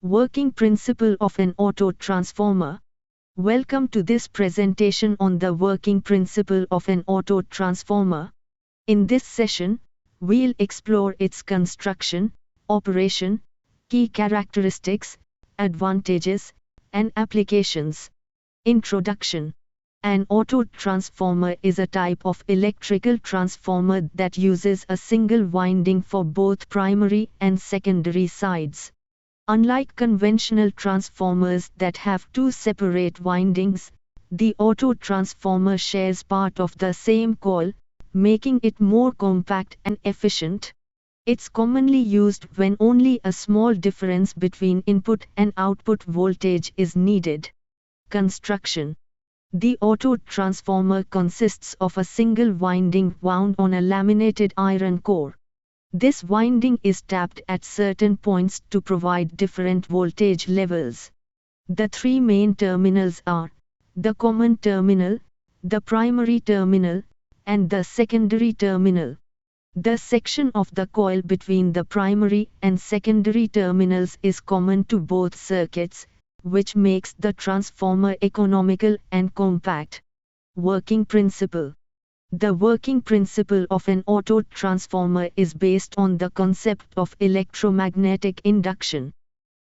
Working principle of an autotransformer. Welcome to this presentation on the working principle of an autotransformer. In this session, we'll explore its construction, operation, key characteristics, advantages, and applications. Introduction. An autotransformer is a type of electrical transformer that uses a single winding for both primary and secondary sides. Unlike conventional transformers that have two separate windings, the autotransformer shares part of the same coil, making it more compact and efficient. It's commonly used when only a small difference between input and output voltage is needed. Construction. The autotransformer consists of a single winding wound on a laminated iron core. This winding is tapped at certain points to provide different voltage levels. The three main terminals are the common terminal, the primary terminal, and the secondary terminal. The section of the coil between the primary and secondary terminals is common to both circuits, which makes the transformer economical and compact. Working principle. The working principle of an autotransformer is based on the concept of electromagnetic induction.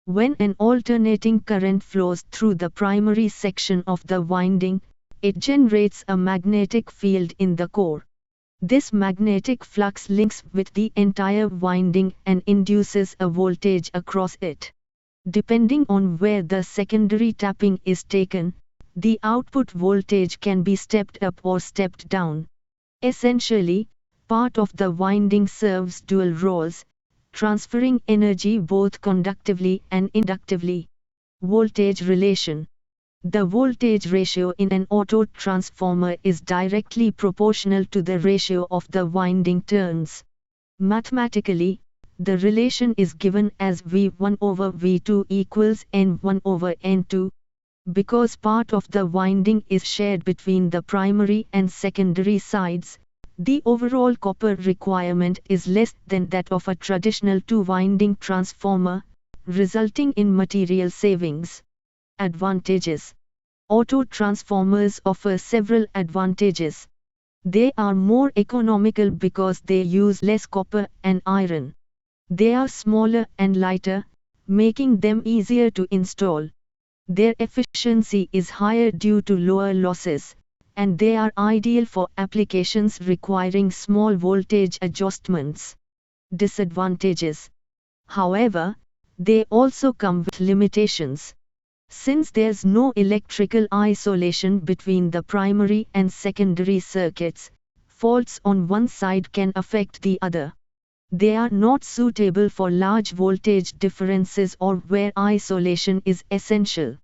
When an alternating current flows through the primary section of the winding, it generates a magnetic field in the core. This magnetic flux links with the entire winding and induces a voltage across it. Depending on where the secondary tapping is taken, the output voltage can be stepped up or stepped down. Essentially, part of the winding serves dual roles, transferring energy both conductively and inductively. Voltage relation. The voltage ratio in an autotransformer is directly proportional to the ratio of the winding turns. Mathematically, the relation is given as V1 over V2 equals N1 over N2. Because part of the winding is shared between the primary and secondary sides, the overall copper requirement is less than that of a traditional two-winding transformer, resulting in material savings. Advantages. Autotransformers offer several advantages. They are more economical because they use less copper and iron. They are smaller and lighter, making them easier to install. Their efficiency is higher due to lower losses, and they are ideal for applications requiring small voltage adjustments. Disadvantages. However, they also come with limitations. Since there's no electrical isolation between the primary and secondary circuits, faults on one side can affect the other. They are not suitable for large voltage differences or where isolation is essential.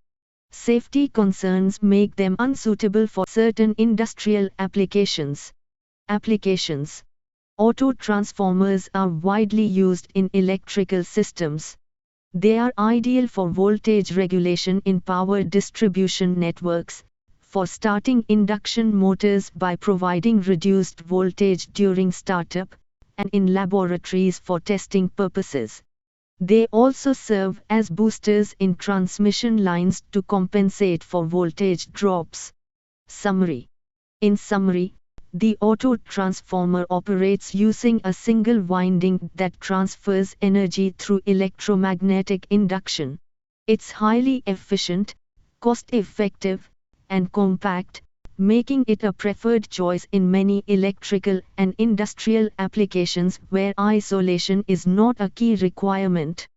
Safety concerns make them unsuitable for certain industrial applications. Applications. Autotransformers are widely used in electrical systems. They are ideal for voltage regulation in power distribution networks, for starting induction motors by providing reduced voltage during startup, and in laboratories for testing purposes. They also serve as boosters in transmission lines to compensate for voltage drops. Summary. In summary, the autotransformer operates using a single winding that transfers energy through electromagnetic induction. It's highly efficient, cost-effective, and compact, making it a preferred choice in many electrical and industrial applications where isolation is not a key requirement.